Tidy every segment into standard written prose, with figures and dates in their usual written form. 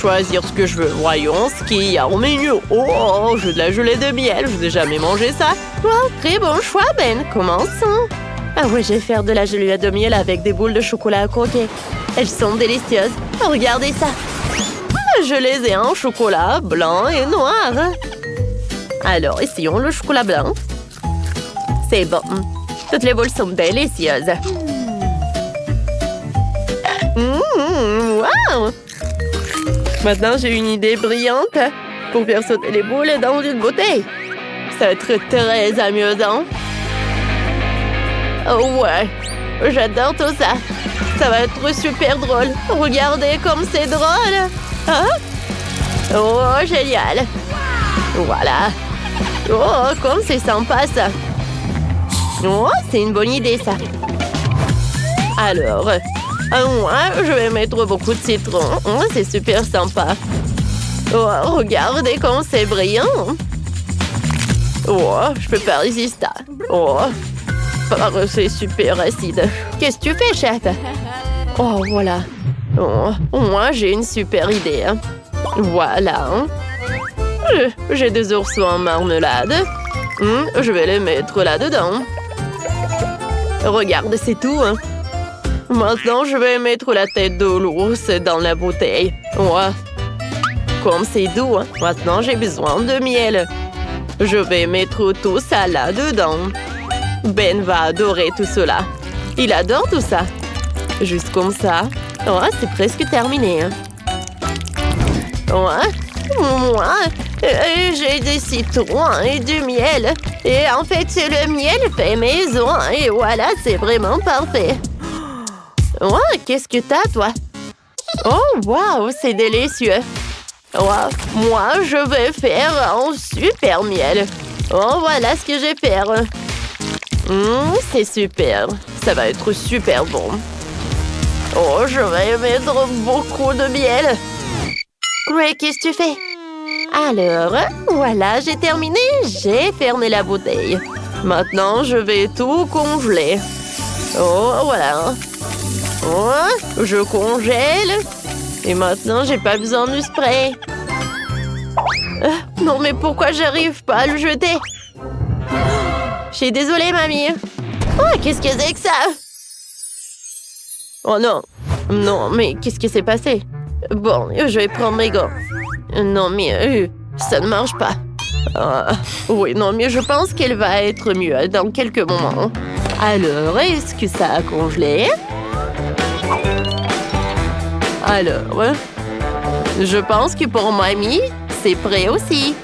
choisir ce que je veux. Voyons ce qu'il y a au menu. Oh, j'ai de la gelée de miel. Je n'ai jamais mangé ça. Wow, très bon choix, Ben. Commençons. Ah ouais, je vais faire de la gelée de miel avec des boules de chocolat à croquer. Elles sont délicieuses. Regardez ça. Je les ai en chocolat blanc et noir. Alors, essayons le chocolat blanc. C'est bon. Toutes les boules sont délicieuses. Wow! Maintenant, j'ai une idée brillante pour faire sauter les boules dans une bouteille. Ça va être très amusant. Oh ouais, j'adore tout ça. Ça va être super drôle. Regardez comme c'est drôle. Hein? Oh, génial. Voilà. Oh, comme c'est sympa ça. Oh, c'est une bonne idée ça. Alors, moi, je vais mettre beaucoup de citron. Oh, c'est super sympa. Oh, regardez comme c'est brillant. Oh, je peux pas résister. Oh, c'est super acide. Qu'est-ce que tu fais, chef? Oh, voilà. Oh, moi, j'ai une super idée. Voilà. J'ai des oursons en marmelade. Je vais les mettre là-dedans. Regarde, c'est tout. Maintenant, je vais mettre la tête de l'ours dans la bouteille. Ouais. Comme c'est doux, maintenant j'ai besoin de miel. Je vais mettre tout ça là-dedans. Ben va adorer tout cela. Il adore tout ça. Juste comme ça. Oh, c'est presque terminé. Ouais. Moi, j'ai des citrons et du miel. Et en fait, c'est le miel fait maison. Et voilà, c'est vraiment parfait. Ouais, qu'est-ce que t'as, toi? Oh, wow, c'est délicieux. Ouais, moi, je vais faire un super miel. Oh, voilà ce que je vais faire. C'est super. Ça va être super bon. Oh, je vais mettre beaucoup de miel. Greg, qu'est-ce que tu fais? Alors, voilà, j'ai terminé. J'ai fermé la bouteille. Maintenant, je vais tout congeler. Oh, voilà. Oh, je congèle. Et maintenant, j'ai pas besoin du spray. Non, mais pourquoi j'arrive pas à le jeter? Je suis désolée, mamie. Oh, qu'est-ce que c'est que ça? Oh non. Non, mais qu'est-ce qui s'est passé? Bon, je vais prendre mes gants. Non, mais ça ne marche pas. Oui, non, mais je pense qu'elle va être mieux dans quelques moments. Alors, est-ce que ça a congelé? Alors, je pense que pour mamie, c'est prêt aussi.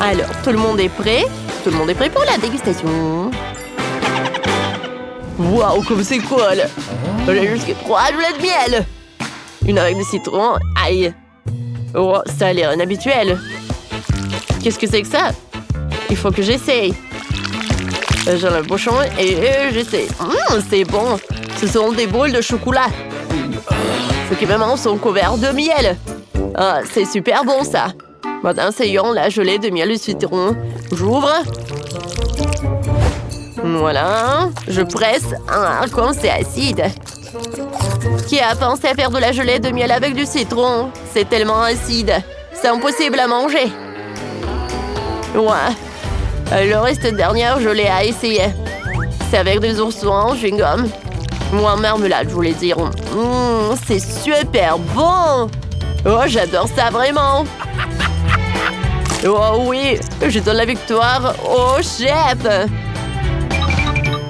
Alors, tout le monde est prêt? Tout le monde est prêt pour la dégustation. Waouh, comme c'est cool! J'ai jusqu'à 3 gelées de miel! Une avec du citron. Aïe! Oh, ça a l'air inhabituel. Qu'est-ce que c'est que ça? Il faut que j'essaye. J'ai le bouchon et j'essaie. C'est bon! Ce sont des boules de chocolat. Ceux qui vraiment sont couverts de miel. Ah, c'est super bon ça. Maintenant, essayons la gelée de miel et citron. J'ouvre. Voilà. Je presse. Comme c'est acide. Qui a pensé à faire de la gelée de miel avec du citron? C'est tellement acide. C'est impossible à manger. Ouais. Le reste dernière, je l'ai à essayer. C'est avec des oursons en chewing-gum. Ou en marmelade, je voulais dire. C'est super bon. Oh, j'adore ça vraiment. Oh oui, je donne la victoire au chef.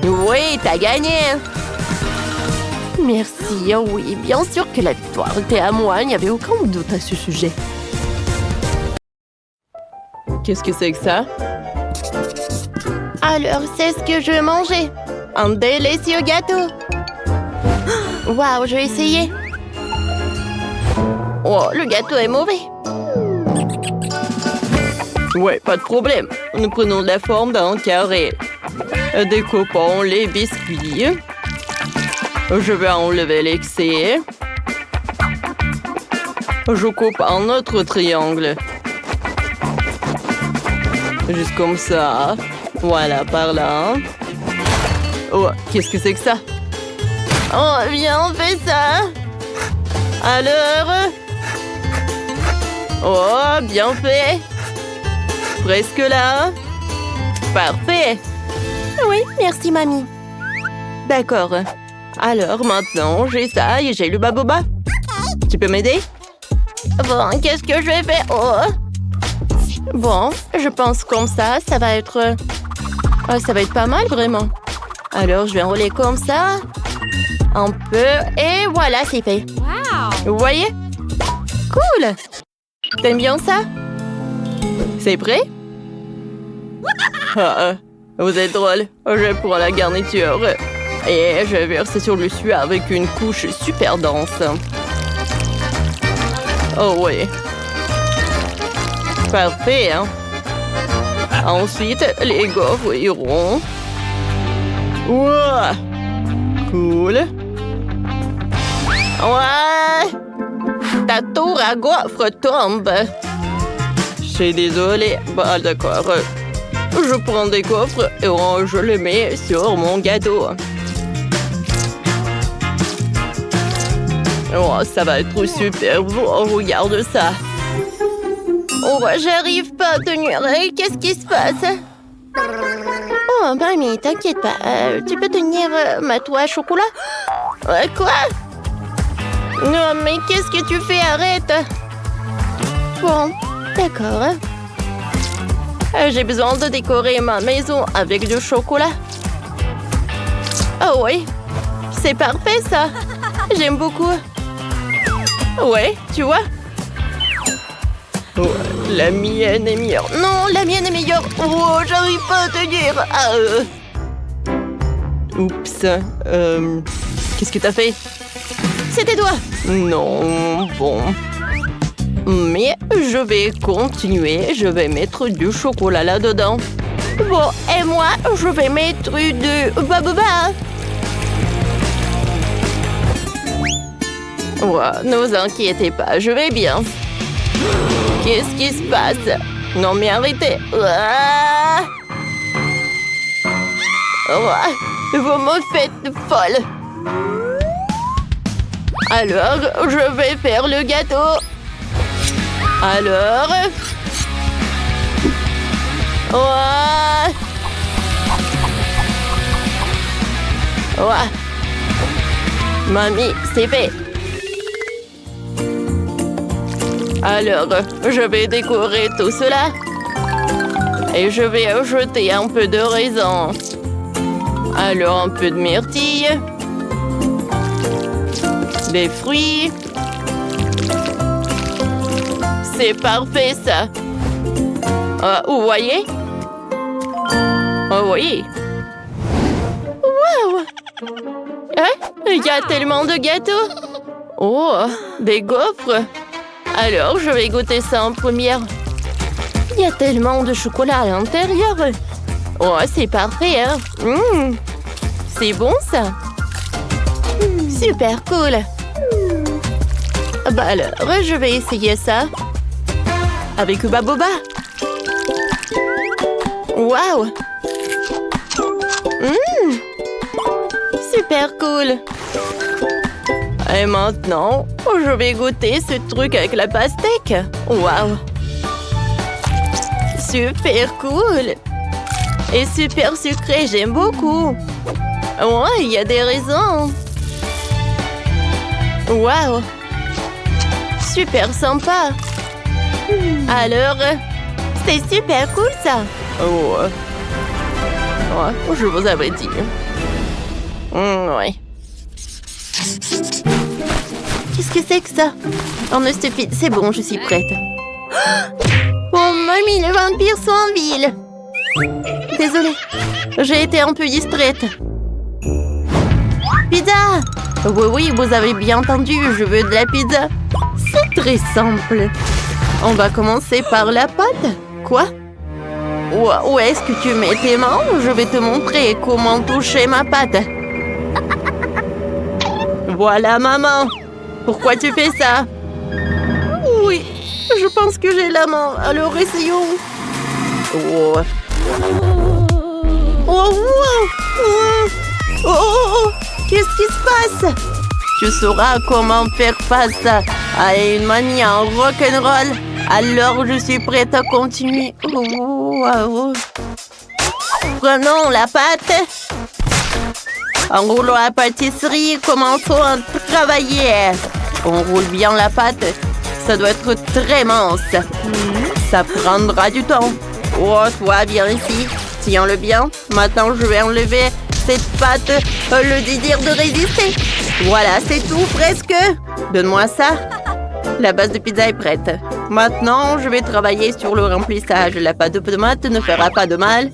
Oui, t'as gagné. Merci, oh oui, bien sûr que la victoire était à moi. Il n'y avait aucun doute à ce sujet. Qu'est-ce que c'est que ça? Alors, c'est ce que je vais manger. Un délicieux gâteau. Waouh, je vais essayer. Oh, le gâteau est mauvais. Ouais, pas de problème. Nous prenons la forme d'un carré. Découpons les biscuits. Je vais enlever l'excès. Je coupe un autre triangle. Juste comme ça. Voilà, par là. Oh, qu'est-ce que c'est que ça? Oh, viens, on fait ça. Alors, Oh, bien fait. Presque là. Parfait. Oui, merci, mamie. D'accord. Alors, maintenant, j'ai ça et j'ai le baboba. Tu peux m'aider? Bon, qu'est-ce que je vais faire? Oh. Bon, je pense comme ça va être... Oh, ça va être pas mal, vraiment. Alors, je vais enrouler comme ça. Un peu. Et voilà, c'est fait. Wow! Vous voyez? Cool! T'aimes bien ça? C'est prêt? Ah, vous êtes drôle. Je prends la garniture. Et je verse sur le dessus avec une couche super dense. Oh oui. Parfait, hein? Ensuite, les gaufres iront. Wow! Cool. Ouais! Ta tour à gaufres tombe. Je suis désolée. Bah d'accord. Je prends des gaufres et je les mets sur mon gâteau. Oh, ça va être super beau. Regarde ça. Oh, j'arrive pas à tenir. Qu'est-ce qui se passe? Oh, mamie, t'inquiète pas. Tu peux tenir ma toile à chocolat? Quoi? Non, mais qu'est-ce que tu fais? Arrête! Bon, d'accord. J'ai besoin de décorer ma maison avec du chocolat. Oh oui, c'est parfait ça. J'aime beaucoup. Ouais, tu vois? Oh, la mienne est meilleure. Non, la mienne est meilleure. Oh, j'arrive pas à tenir. Ah, Oups. Qu'est-ce que t'as fait? C'était toi. Non, bon. Mais je vais continuer. Je vais mettre du chocolat là-dedans. Bon, et moi, je vais mettre du baboba. Ouais, ne vous inquiétez pas, je vais bien. Qu'est-ce qui se passe? Non mais arrêtez. Ah! Ouais, vous me faites folle. Alors, je vais faire le gâteau. Alors... Ouais. Ouais. Mamie, c'est fait. Alors, je vais décorer tout cela. Et je vais ajouter un peu de raisin. Alors, un peu de myrtille. Des fruits. C'est parfait, ça. Vous voyez? Oh oui. Wow! Il y a tellement de gâteaux. Oh, des gaufres. Alors, je vais goûter ça en première. Il y a tellement de chocolat à l'intérieur. Oh, c'est parfait, hein? C'est bon, ça? Super cool. Bah alors, je vais essayer ça. Avec baboba. Waouh! Super cool. Et maintenant, je vais goûter ce truc avec la pastèque. Waouh! Super cool! Et super sucré, j'aime beaucoup. Ouais, il y a des raisins. Waouh! Super sympa. Alors, c'est super cool ça. Oh, ouais, je vous avais dit. Ouais. Qu'est-ce que c'est que ça? Oh, non, stupide, c'est bon, je suis prête. Oh, mamie, les vampires sont en ville. Désolée, j'ai été un peu distraite. Pizza! Oui, vous avez bien entendu, je veux de la pizza. C'est très simple. On va commencer par la pâte. Quoi? Où est-ce que tu mets tes mains? Je vais te montrer comment toucher ma pâte. Voilà, maman. Pourquoi tu fais ça? Oui, je pense que j'ai la main. Alors, essayons. Oh. Oh. Qu'est-ce qui se passe? Tu sauras comment faire face à une manie en rock'n'roll Alors, je suis prête à continuer. Oh, wow. Prenons la pâte. Enroulons la pâtisserie. Commençons à travailler. On roule bien la pâte. Ça doit être très mince. Ça prendra du temps. Oh, toi, viens ici. Tiens-le bien. Maintenant, je vais enlever cette pâte. Le désir de résister. Voilà, c'est tout, presque. Donne-moi ça. La base de pizza est prête. Maintenant, je vais travailler sur le remplissage. La pâte de tomate ne fera pas de mal.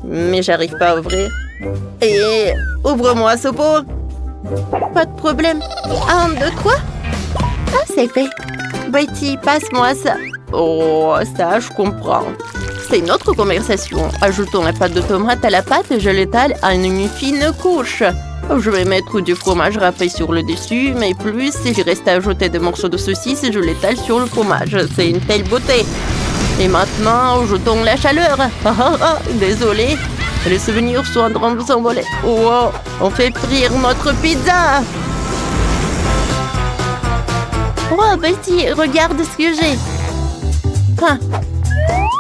Mais j'arrive pas à ouvrir. Et ouvre-moi ce pot. Pas de problème. 1, 2, 3. Ah, c'est fait. Betty, passe-moi ça. Oh, ça, je comprends. C'est une autre conversation. Ajoutons la pâte de tomate à la pâte et je l'étale à une fine couche. Je vais mettre du fromage râpé sur le dessus, mais plus, il reste à ajouter des morceaux de saucisse et je l'étale sur le fromage. C'est une telle beauté. Et maintenant, ajoutons la chaleur. Désolé. Les souvenirs sont en train de s'envoler. Wow, on fait frire notre pizza. Oh, Betty, regarde ce que j'ai. Ah.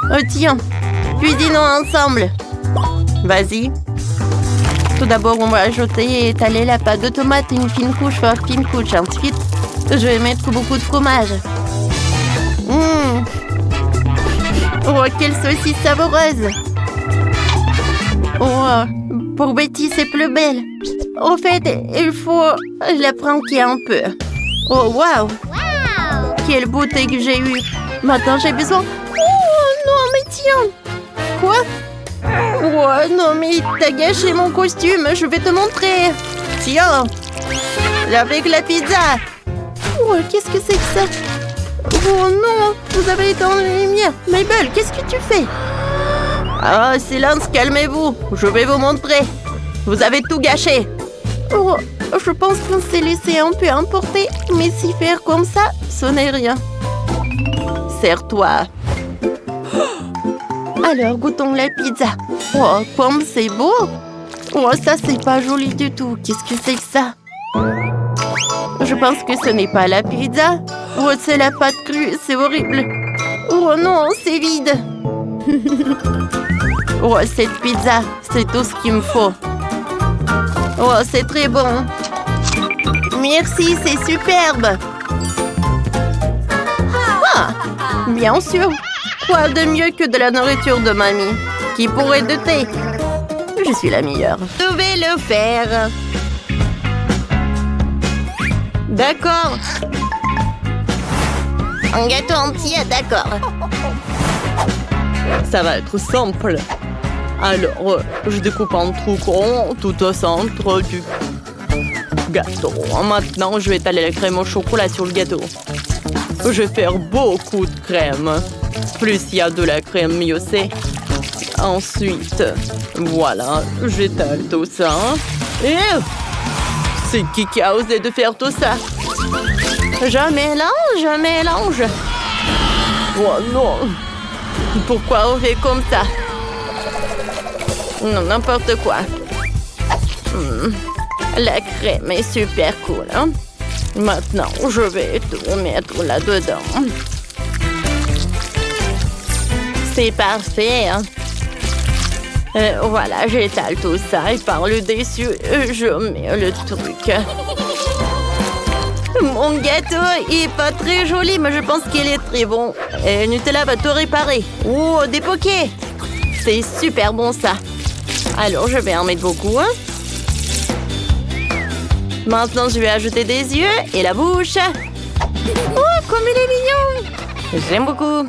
Oh, tiens, cuisinons ensemble. Vas-y. Tout d'abord, on va ajouter et étaler la pâte de tomate, une fine couche par fine couche. Ensuite, je vais mettre beaucoup de fromage. Oh, quelle saucisse savoureuse. Oh, pour Betty, c'est plus belle. Au fait, il faut la pranker un peu. Oh, waouh. Quelle beauté que j'ai eue. Maintenant, j'ai besoin... Oh, non, mais tiens. Quoi? Oh, non, mais t'as gâché mon costume. Je vais te montrer. Tiens. Avec la pizza. Oh, qu'est-ce que c'est que ça? Oh non, vous avez éteint la lumière. Mabel, qu'est-ce que tu fais? Ah, silence, calmez-vous. Je vais vous montrer. Vous avez tout gâché. Oh, je pense qu'on s'est laissé un peu emporter. Mais si faire comme ça, ce n'est rien. Serre-toi. Alors, goûtons la pizza. Oh, comme c'est beau. Oh, ça, c'est pas joli du tout. Qu'est-ce que c'est que ça? Je pense que ce n'est pas la pizza. Oh, c'est la pâte crue. C'est horrible. Oh non, c'est vide. Oh, cette pizza, c'est tout ce qu'il me faut. Oh, c'est très bon. Merci, c'est superbe. Ah, bien sûr. Quoi de mieux que de la nourriture de mamie? Qui pourrait douter? Je suis la meilleure. Je vais le faire. D'accord. Un gâteau entier, d'accord. Ça va être simple. Alors, je découpe en trous ronds tout au centre du gâteau. Maintenant, je vais étaler la crème au chocolat sur le gâteau. Je vais faire beaucoup de crème. Plus il y a de la crème, mieux c'est. Ensuite, voilà, j'étale tout ça. Et c'est qui a osé de faire tout ça? Je mélange. Oh non! Pourquoi on fait comme ça? Non, n'importe quoi. La crème est super cool. Hein? Maintenant, je vais tout mettre là-dedans. C'est parfait. Hein? Voilà, j'étale tout ça et par le dessus, je mets le truc. Mon gâteau est pas très joli, mais je pense qu'il est très bon. Et Nutella va tout réparer. Oh, des pokés! C'est super bon, ça. Alors, je vais en mettre beaucoup. Hein? Maintenant, je vais ajouter des yeux et la bouche. Oh, comme il est mignon! J'aime beaucoup.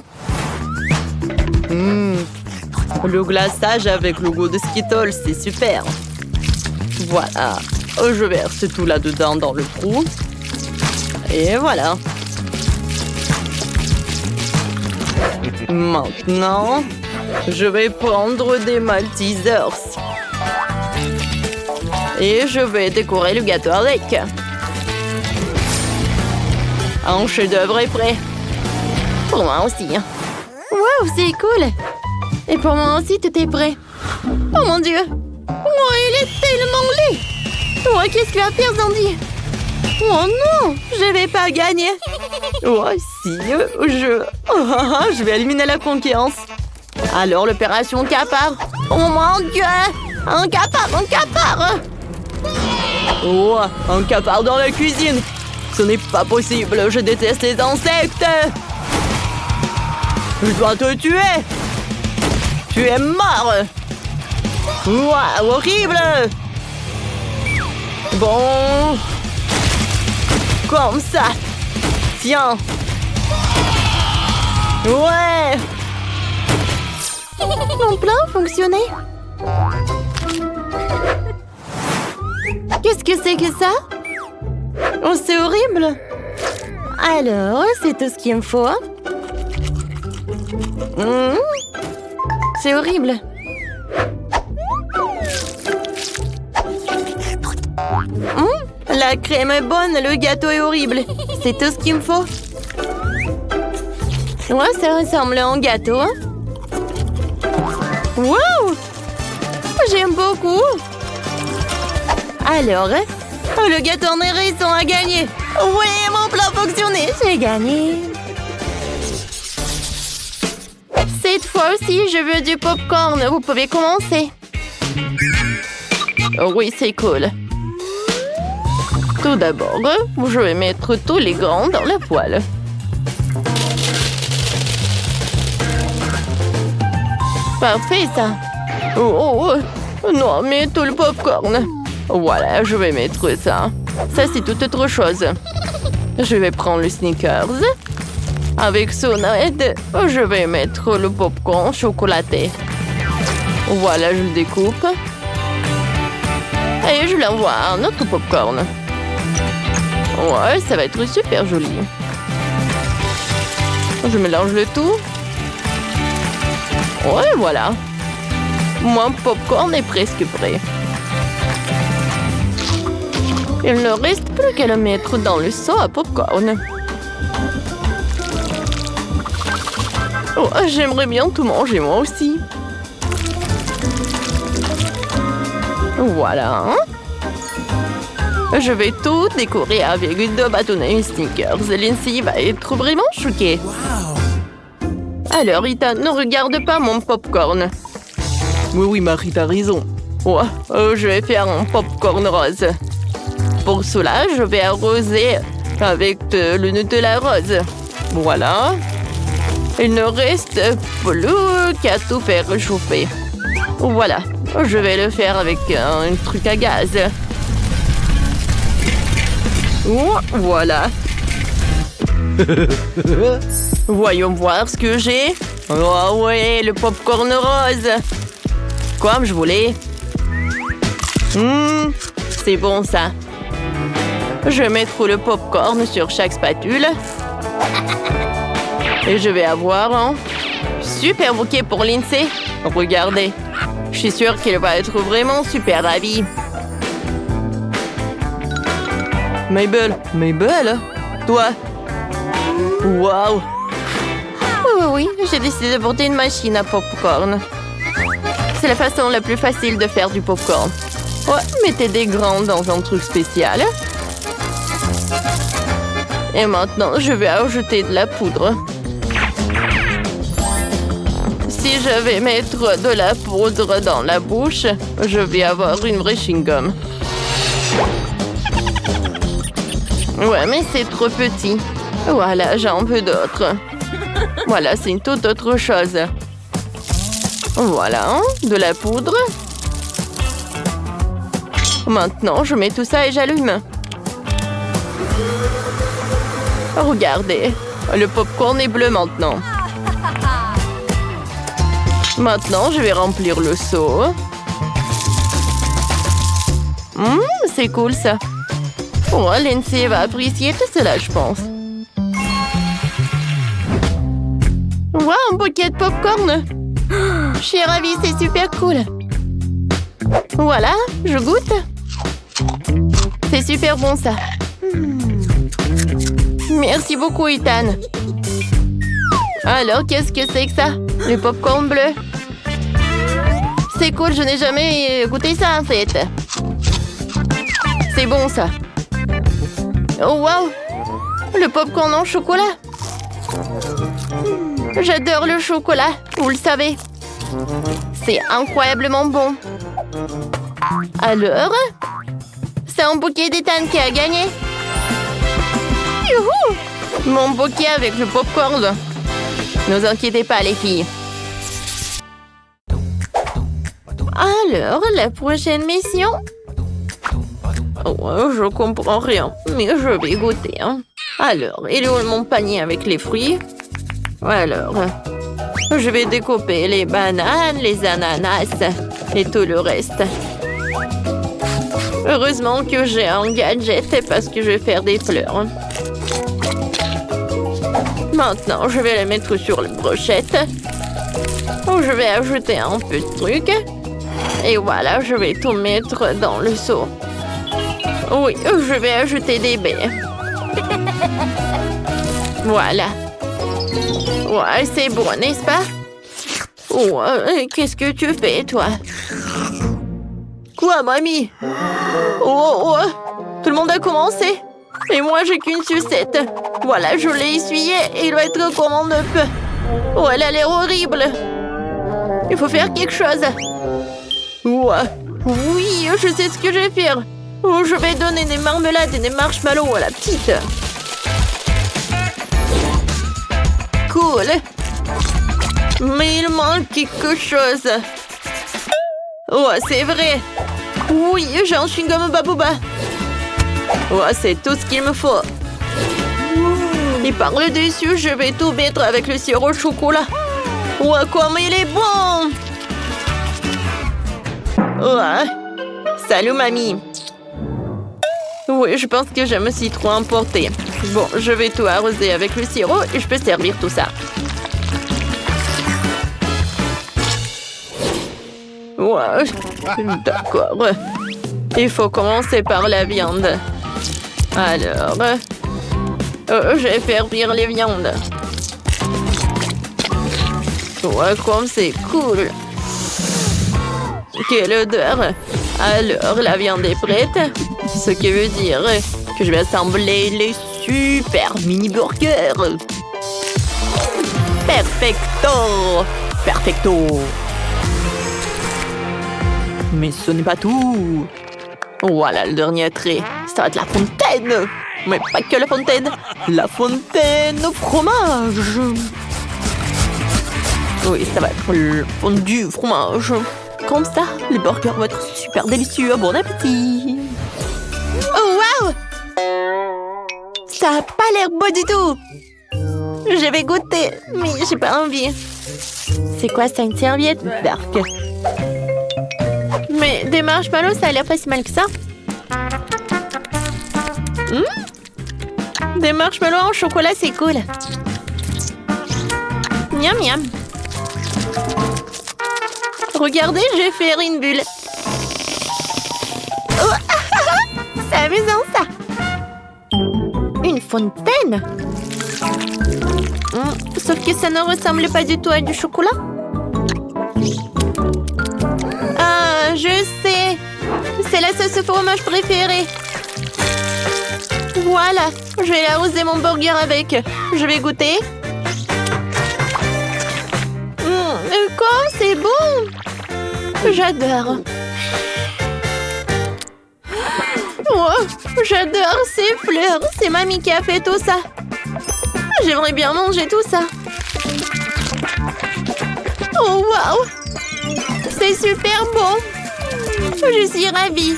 Le glaçage avec le goût de Skittles, c'est super. Voilà. Je verse tout là-dedans dans le trou. Et voilà. Maintenant, je vais prendre des Maltesers. Et je vais décorer le gâteau avec. Un chef-d'œuvre est prêt. Pour moi aussi. Wow, c'est cool. Et pour moi aussi, tout est prêt. Oh mon Dieu. Oh, il est tellement laid. Oh, qu'est-ce que tu vas faire, Sandy? Oh non, je vais pas gagner. Oh, si, je vais éliminer la concurrence. Alors, l'opération Capard. Oh mon Dieu! Un capard! Oh, un capard dans la cuisine. Ce n'est pas possible, je déteste les insectes. Je dois te tuer. Tu es mort. Wow, horrible. Bon. Comme ça. Tiens. Ouais. Mon plan fonctionnait. Qu'est-ce que c'est que ça? Oh, c'est horrible. Alors, c'est tout ce qu'il me faut. C'est horrible. La crème est bonne, le gâteau est horrible. C'est tout ce qu'il me faut. Ouais, ça ressemble à un gâteau. Wow! J'aime beaucoup. Alors, le gâteau en hérisson a gagné. Oui, mon plan fonctionnait. J'ai gagné. Cette fois aussi, je veux du popcorn. Vous pouvez commencer. Oui, c'est cool. Tout d'abord, je vais mettre tous les grains dans la poêle. Parfait, ça. Oh, non, mais tout le popcorn. Voilà, je vais mettre ça. Ça, c'est toute autre chose. Je vais prendre le Snickers. Avec son aide, je vais mettre le popcorn chocolaté. Voilà, je le découpe. Et je l'envoie à un autre popcorn. Ouais, ça va être super joli. Je mélange le tout. Ouais, voilà. Mon popcorn est presque prêt. Il ne reste plus qu'à le mettre dans le seau à popcorn. Oh, j'aimerais bien tout manger moi aussi. Voilà. Je vais tout décorer avec 2 bâtonnets Snickers. Lindsay va être vraiment choquée. Alors, Ethan, ne regarde pas mon popcorn. Oui, Marie, t'as raison. Ouais, je vais faire un popcorn rose. Pour cela, je vais arroser avec le Nutella rose. Voilà. Il ne reste plus qu'à tout faire chauffer. Voilà. Je vais le faire avec un truc à gaz. Voilà. Voyons voir ce que j'ai. Oh ouais, le popcorn rose. Comme je voulais. C'est bon ça. Je vais mettre le popcorn sur chaque spatule. Et je vais avoir un super bouquet pour Lindsay. Regardez. Je suis sûre qu'elle va être vraiment super ravie. Mabel, toi. Wow. Oui, j'ai décidé de porter une machine à popcorn. C'est la façon la plus facile de faire du popcorn. Ouais, mettez des grains dans un truc spécial. Et maintenant, je vais ajouter de la poudre. Si je vais mettre de la poudre dans la bouche, je vais avoir une vraie chewing-gum. Ouais, mais c'est trop petit. Voilà, j'en veux d'autres. Voilà, c'est une toute autre chose. Voilà, de la poudre. Maintenant, je mets tout ça et j'allume. Regardez, le popcorn est bleu maintenant. Maintenant, je vais remplir le seau. C'est cool ça. Oh, Lindsay va apprécier tout cela, je pense. Wow, un bouquet de popcorn. Je suis ravie, c'est super cool. Voilà, je goûte. C'est super bon ça. Merci beaucoup, Ethan. Alors, qu'est-ce que c'est que ça? Le popcorn bleu. C'est cool, je n'ai jamais goûté ça en fait. C'est bon ça. Oh wow! Le popcorn en chocolat. J'adore le chocolat, vous le savez. C'est incroyablement bon. Alors, c'est un bouquet d'Ethan qui a gagné. Youhou! Mon bouquet avec le popcorn. Ne vous inquiétez pas, les filles. Alors, la prochaine mission? Oh, je comprends rien, mais je vais goûter. Hein. Alors, il est où mon panier avec les fruits? Alors, je vais découper les bananes, les ananas et tout le reste. Heureusement que j'ai un gadget parce que je vais faire des fleurs. Maintenant, je vais les mettre sur la brochette. Je vais ajouter un peu de trucs. Et voilà, je vais tout mettre dans le seau. Oui, je vais ajouter des baies. Voilà. Ouais, c'est bon, n'est-ce pas? Ouais, qu'est-ce que tu fais, toi? Quoi, mamie? Oh, tout le monde a commencé. Et moi, j'ai qu'une sucette. Voilà, je l'ai essuyée et il doit être comme on ne peut. Oh, elle a l'air horrible. Il faut faire quelque chose. Ouais. Oui, je sais ce que je vais faire. Oh, je vais donner des marmelades et des marshmallows à la petite. Cool. Mais il manque quelque chose. Oh, c'est vrai. Oui, j'ai un chewing-gum Babooba. Oh, c'est tout ce qu'il me faut. Et par le dessus, je vais tout mettre avec le sirop au chocolat. Oh, comme il est bon. Oh. Salut, mamie. Oui, je pense que je me suis trop emportée. Bon, je vais tout arroser avec le sirop et je peux servir tout ça. Ouais, d'accord. Il faut commencer par la viande. Alors, je vais faire cuire les viandes. Ouais, comme c'est cool. Quelle odeur. Alors, la viande est prête. Ce qui veut dire que je vais assembler les super mini burgers. Perfecto! Perfecto! Mais ce n'est pas tout. Voilà le dernier trait. Ça va être la fontaine. Mais pas que la fontaine. La fontaine au fromage. Oui, ça va être le fondu fromage. Comme ça, les burgers vont être super délicieux. Bon appétit. Oh, wow! Ça n'a pas l'air beau du tout. Je vais goûter, mais j'ai pas envie. C'est quoi ça, une serviette? Dark. Mais des marshmallows, ça a l'air pas si mal que ça. Des marshmallows en chocolat, c'est cool. Miam, miam. Regardez, je vais faire une bulle. Oh, c'est amusant, ça. Une fontaine. Sauf que ça ne ressemble pas du tout à du chocolat. Ah, je sais. C'est la sauce au fromage préférée. Voilà, je vais arroser mon burger avec. Je vais goûter. Quoi? C'est bon. J'adore. Oh, j'adore ces fleurs. C'est mamie qui a fait tout ça. J'aimerais bien manger tout ça. Oh, waouh! C'est super bon. Je suis ravie.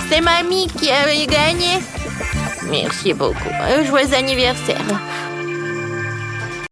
C'est mamie qui a gagné. Merci beaucoup. Joyeux anniversaire.